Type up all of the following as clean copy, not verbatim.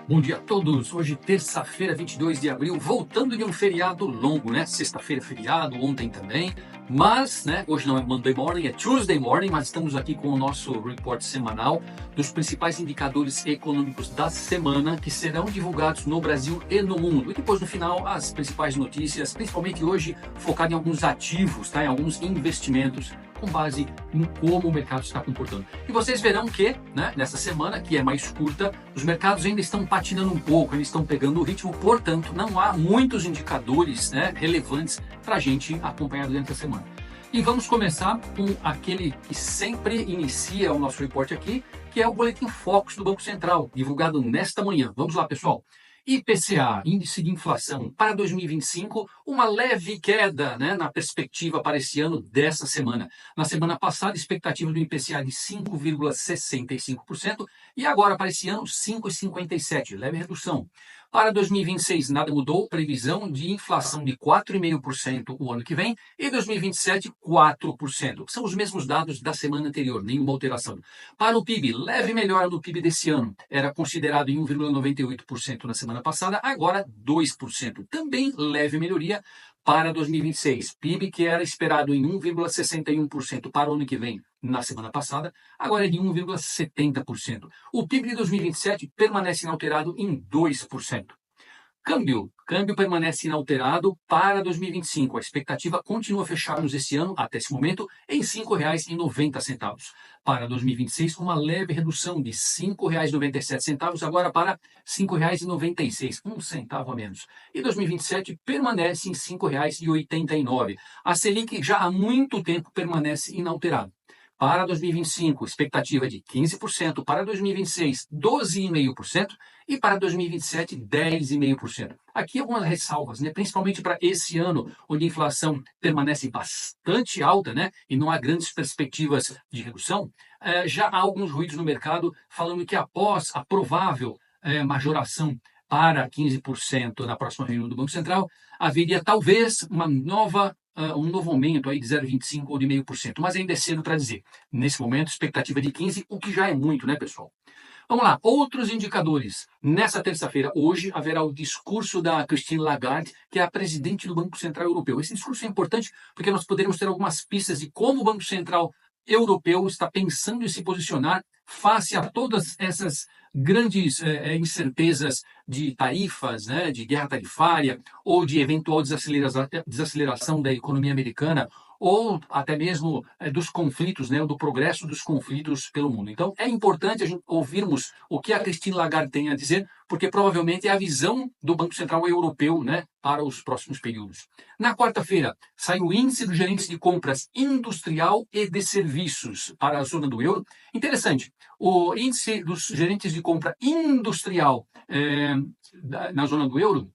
Bom dia a todos! Hoje, terça-feira, 22 de abril, voltando de um feriado longo, né? Sexta-feira é feriado, ontem também. Mas, né, hoje não é Monday Morning, é Tuesday Morning, mas estamos aqui com o nosso report semanal dos principais indicadores econômicos da semana que serão divulgados no Brasil e no mundo. E depois, no final, as principais notícias, principalmente hoje, focado em alguns ativos, tá? Em alguns investimentos, com base em como o mercado está comportando. E vocês verão que, né, nessa semana, que é mais curta, os mercados ainda estão patinando um pouco, eles estão pegando o ritmo, portanto, não há muitos indicadores, né, relevantes para a gente acompanhar durante a semana. E vamos começar com aquele que sempre inicia o nosso report aqui, que é o Boletim Focus do Banco Central, divulgado nesta manhã. Vamos lá, pessoal. IPCA, Índice de Inflação, para 2025, uma leve queda, né, na perspectiva para esse ano dessa semana. Na semana passada, expectativa do IPCA de 5,65% e agora para esse ano 5,57%, leve redução. Para 2026, nada mudou, previsão de inflação de 4,5% o ano que vem e 2027, 4%. São os mesmos dados da semana anterior, nenhuma alteração. Para o PIB, leve melhora do PIB desse ano. Era considerado em 1,98% na semana passada, agora 2%. Também leve melhoria para 2026. PIB que era esperado em 1,61% para o ano que vem na semana passada, agora é de 1,70%. O PIB de 2027 permanece inalterado em 2%. Câmbio permanece inalterado para 2025. A expectativa continua fecharmos esse ano, até esse momento, em R$ 5,90. Para 2026, uma leve redução de R$ 5,97, agora para R$ 5,96, um centavo a menos. E 2027 permanece em R$ 5,89. A Selic já há muito tempo permanece inalterada. Para 2025, expectativa de 15%, para 2026, 12,5% e para 2027, 10,5%. Aqui algumas ressalvas, né? Principalmente para esse ano, onde a inflação permanece bastante alta, né? E não há grandes perspectivas de redução. Já há alguns ruídos no mercado falando que após a provável majoração para 15% na próxima reunião do Banco Central, haveria talvez um novo aumento aí de 0,25% ou de 0,5%, mas ainda é cedo para dizer. Nesse momento, expectativa de 15%, o que já é muito, né, pessoal? Vamos lá, outros indicadores. Nessa terça-feira, hoje, haverá o discurso da Christine Lagarde, que é a presidente do Banco Central Europeu. Esse discurso é importante porque nós poderemos ter algumas pistas de como o Banco Central Europeu está pensando em se posicionar face a todas essas grandes incertezas de tarifas, né, de guerra tarifária, ou de eventual desaceleração da economia americana, ou até mesmo dos conflitos, né, do progresso dos conflitos pelo mundo. Então, é importante a gente ouvirmos o que a Christine Lagarde tem a dizer, porque provavelmente é a visão do Banco Central Europeu, né, para os próximos períodos. Na quarta-feira, sai o índice dos gerentes de compras industrial e de serviços para a zona do euro. Interessante, o índice dos gerentes de compra industrial na zona do euro,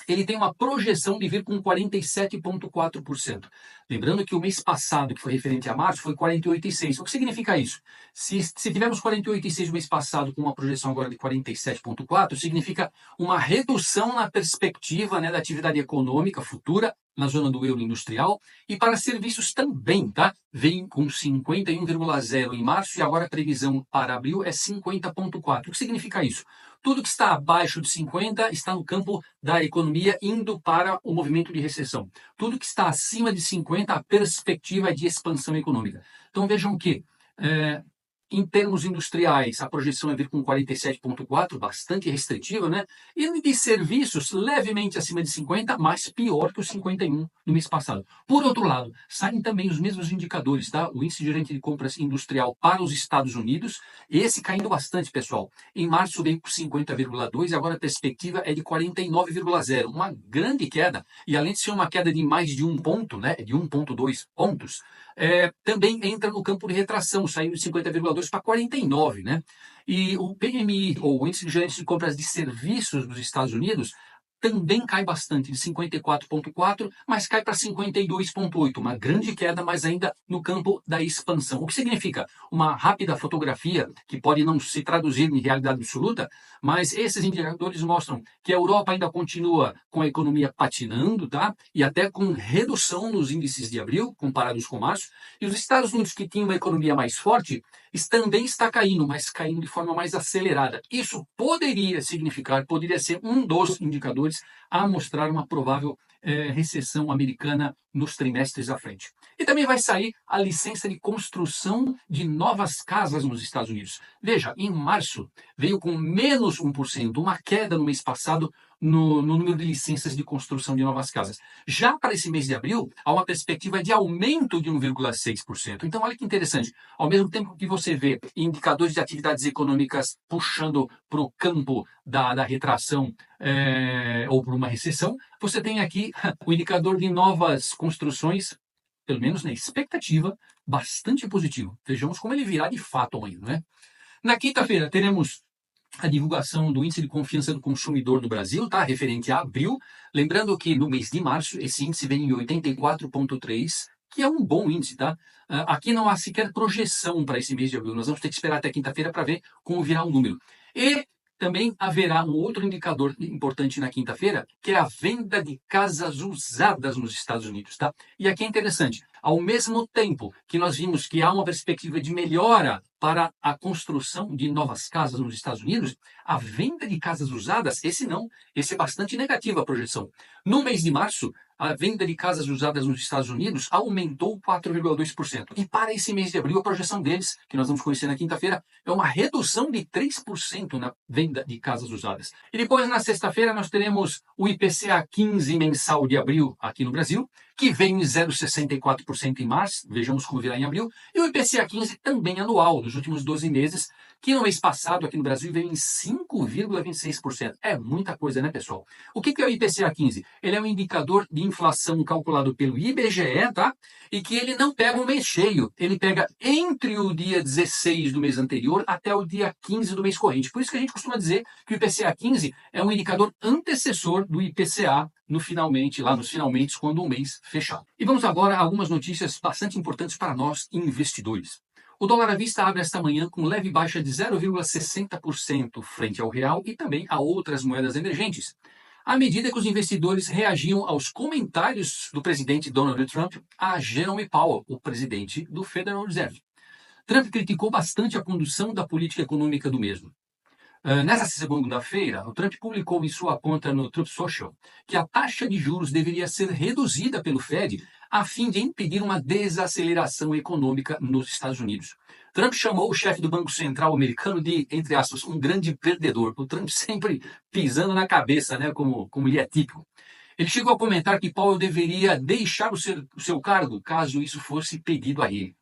ele tem uma projeção de vir com 47,4%. Lembrando que o mês passado, que foi referente a março, foi 48,6%. O que significa isso? Se tivermos 48,6% no mês passado, com uma projeção agora de 47,4%, significa uma redução na perspectiva, né, da atividade econômica futura na zona do euro industrial, e para serviços também, tá? Vem com 51,0% em março e agora a previsão para abril é 50,4%. O que significa isso? Tudo que está abaixo de 50 está no campo da economia indo para o movimento de recessão. Tudo que está acima de 50, a perspectiva é de expansão econômica. Então vejam que em termos industriais, a projeção é vir com 47,4%, bastante restritiva, né? E de serviços, levemente acima de 50%, mas pior que os 51% no mês passado. Por outro lado, saem também os mesmos indicadores, tá? O índice gerente de compras industrial para os Estados Unidos, esse caindo bastante, pessoal. Em março veio com 50,2% e agora a perspectiva é de 49,0%. Uma grande queda. E além de ser uma queda de mais de 1 ponto, né? De 1,2 pontos, também entra no campo de retração, saindo de 50,2% para 49%, né? E o PMI, ou o Índice de Gerentes de Compras de Serviços dos Estados Unidos, também cai bastante, de 54,4%, mas cai para 52,8%. Uma grande queda, mas ainda no campo da expansão. O que significa? Uma rápida fotografia, que pode não se traduzir em realidade absoluta, mas esses indicadores mostram que a Europa ainda continua com a economia patinando, tá? E até com redução nos índices de abril, comparados com março. E os Estados Unidos, que tinham uma economia mais forte, também está caindo, mas caindo de forma mais acelerada. Isso poderia significar, poderia ser um dos indicadores a mostrar uma provável recessão americana nos trimestres à frente. E também vai sair a licença de construção de novas casas nos Estados Unidos. Veja, em março veio com menos 1%, uma queda no mês passado no número de licenças de construção de novas casas. Já para esse mês de abril, há uma perspectiva de aumento de 1,6%. Então, olha que interessante. Ao mesmo tempo que você vê indicadores de atividades econômicas puxando para o campo da retração ou para uma recessão, você tem aqui o indicador de novas construções, pelo menos na expectativa, bastante positivo. Vejamos como ele virá de fato amanhã, não é? Na quinta-feira, teremos a divulgação do Índice de Confiança do Consumidor do Brasil, tá? Referente a abril. Lembrando que no mês de março, esse índice vem em 84,3, que é um bom índice, tá? Aqui não há sequer projeção para esse mês de abril. Nós vamos ter que esperar até quinta-feira para ver como virá o número. E também haverá um outro indicador importante na quinta-feira, que é a venda de casas usadas nos Estados Unidos, tá? E aqui é interessante. Ao mesmo tempo que nós vimos que há uma perspectiva de melhora para a construção de novas casas nos Estados Unidos, a venda de casas usadas, esse é bastante negativo a projeção. No mês de março, a venda de casas usadas nos Estados Unidos aumentou 4,2%. E para esse mês de abril, a projeção deles, que nós vamos conhecer na quinta-feira, é uma redução de 3% na venda de casas usadas. E depois, na sexta-feira, nós teremos o IPCA 15 mensal de abril aqui no Brasil, que vem em 0,64% em março, vejamos como virá em abril, e o IPCA 15 também anual, dos últimos 12 meses, que no mês passado aqui no Brasil veio em 5,26%. É muita coisa, né, pessoal? O que é o IPCA 15? Ele é um indicador de inflação calculado pelo IBGE, tá? E que ele não pega o mês cheio, ele pega entre o dia 16 do mês anterior até o dia 15 do mês corrente. Por isso que a gente costuma dizer que o IPCA 15 é um indicador antecessor do IPCA nos finalmente, quando o mês fechar. E vamos agora a algumas notícias bastante importantes para nós investidores. O dólar à vista abre esta manhã com leve baixa de 0,60% frente ao real e também a outras moedas emergentes, à medida que os investidores reagiam aos comentários do presidente Donald Trump a Jerome Powell, o presidente do Federal Reserve. Trump criticou bastante a condução da política econômica do mesmo. Nessa segunda-feira, o Trump publicou em sua conta no Truth Social que a taxa de juros deveria ser reduzida pelo Fed a fim de impedir uma desaceleração econômica nos Estados Unidos. Trump chamou o chefe do Banco Central americano de, entre aspas, um grande perdedor. O Trump sempre pisando na cabeça, né, como ele é típico. Ele chegou a comentar que Powell deveria deixar o seu cargo caso isso fosse pedido a ele.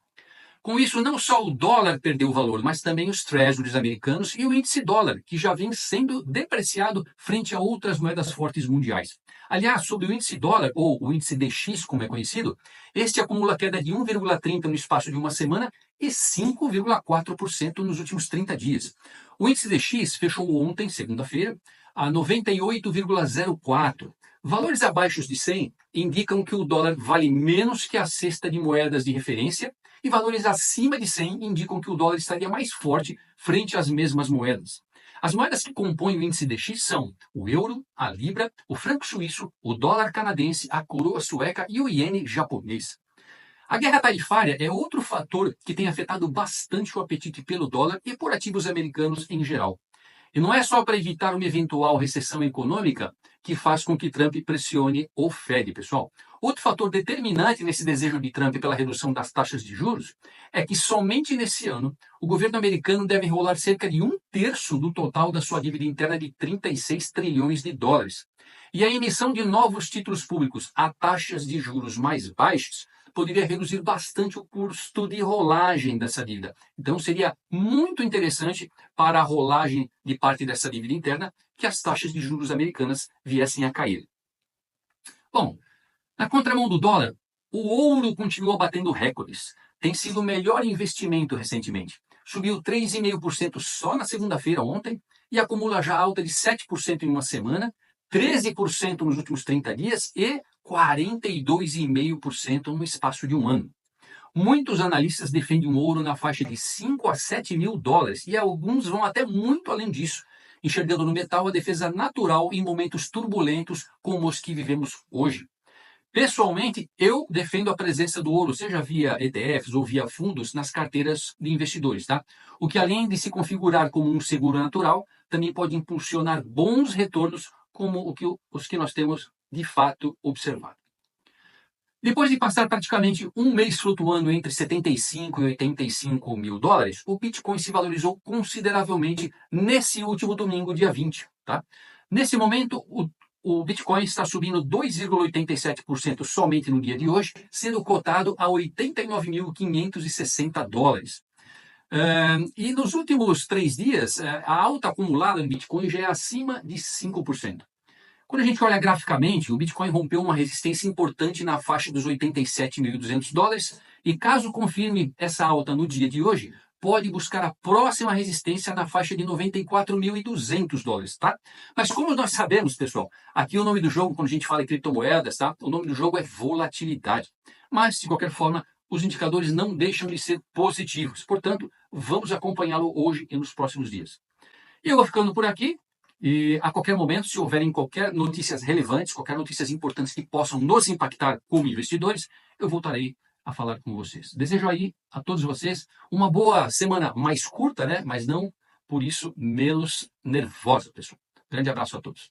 Com isso, não só o dólar perdeu valor, mas também os treasuries americanos e o índice dólar, que já vem sendo depreciado frente a outras moedas fortes mundiais. Aliás, sobre o índice dólar, ou o índice DX, como é conhecido, este acumula queda de 1,30% no espaço de uma semana e 5,4% nos últimos 30 dias. O índice DX fechou ontem, segunda-feira, a 98,04. Valores abaixo de 100 indicam que o dólar vale menos que a cesta de moedas de referência, e valores acima de 100 indicam que o dólar estaria mais forte frente às mesmas moedas. As moedas que compõem o índice DX são o euro, a libra, o franco suíço, o dólar canadense, a coroa sueca e o iene japonês. A guerra tarifária é outro fator que tem afetado bastante o apetite pelo dólar e por ativos americanos em geral. E não é só para evitar uma eventual recessão econômica que faz com que Trump pressione o Fed, pessoal. Outro fator determinante nesse desejo de Trump pela redução das taxas de juros é que somente nesse ano o governo americano deve enrolar cerca de 1/3 do total da sua dívida interna de 36 trilhões de dólares. E a emissão de novos títulos públicos a taxas de juros mais baixas poderia reduzir bastante o custo de rolagem dessa dívida. Então, seria muito interessante para a rolagem de parte dessa dívida interna que as taxas de juros americanas viessem a cair. Bom, na contramão do dólar, o ouro continuou batendo recordes. Tem sido o melhor investimento recentemente. Subiu 3,5% só na segunda-feira ontem e acumula já alta de 7% em uma semana, 13% nos últimos 30 dias e 42,5% no espaço de um ano. Muitos analistas defendem o ouro na faixa de 5 a 7 mil dólares e alguns vão até muito além disso, enxergando no metal a defesa natural em momentos turbulentos como os que vivemos hoje. Pessoalmente, eu defendo a presença do ouro, seja via ETFs ou via fundos, nas carteiras de investidores, tá? O que, além de se configurar como um seguro natural, também pode impulsionar bons retornos, como os que nós temos de fato observado. Depois de passar praticamente um mês flutuando entre 75 e 85 mil dólares, o Bitcoin se valorizou consideravelmente nesse último domingo, dia 20. Tá? Nesse momento, o Bitcoin está subindo 2,87% somente no dia de hoje, sendo cotado a 89.560 dólares. E nos últimos 3 dias, a alta acumulada em Bitcoin já é acima de 5%. Quando a gente olha graficamente, o Bitcoin rompeu uma resistência importante na faixa dos 87.200 dólares e, caso confirme essa alta no dia de hoje, pode buscar a próxima resistência na faixa de 94.200 dólares, tá? Mas como nós sabemos, pessoal, aqui o nome do jogo, quando a gente fala em criptomoedas, tá? O nome do jogo é volatilidade. Mas, de qualquer forma, os indicadores não deixam de ser positivos. Portanto, vamos acompanhá-lo hoje e nos próximos dias. Eu vou ficando por aqui. E a qualquer momento, se houverem qualquer notícias relevantes, qualquer notícias importantes que possam nos impactar como investidores, eu voltarei a falar com vocês. Desejo aí a todos vocês uma boa semana mais curta, né? Mas não por isso menos nervosa, pessoal. Grande abraço a todos.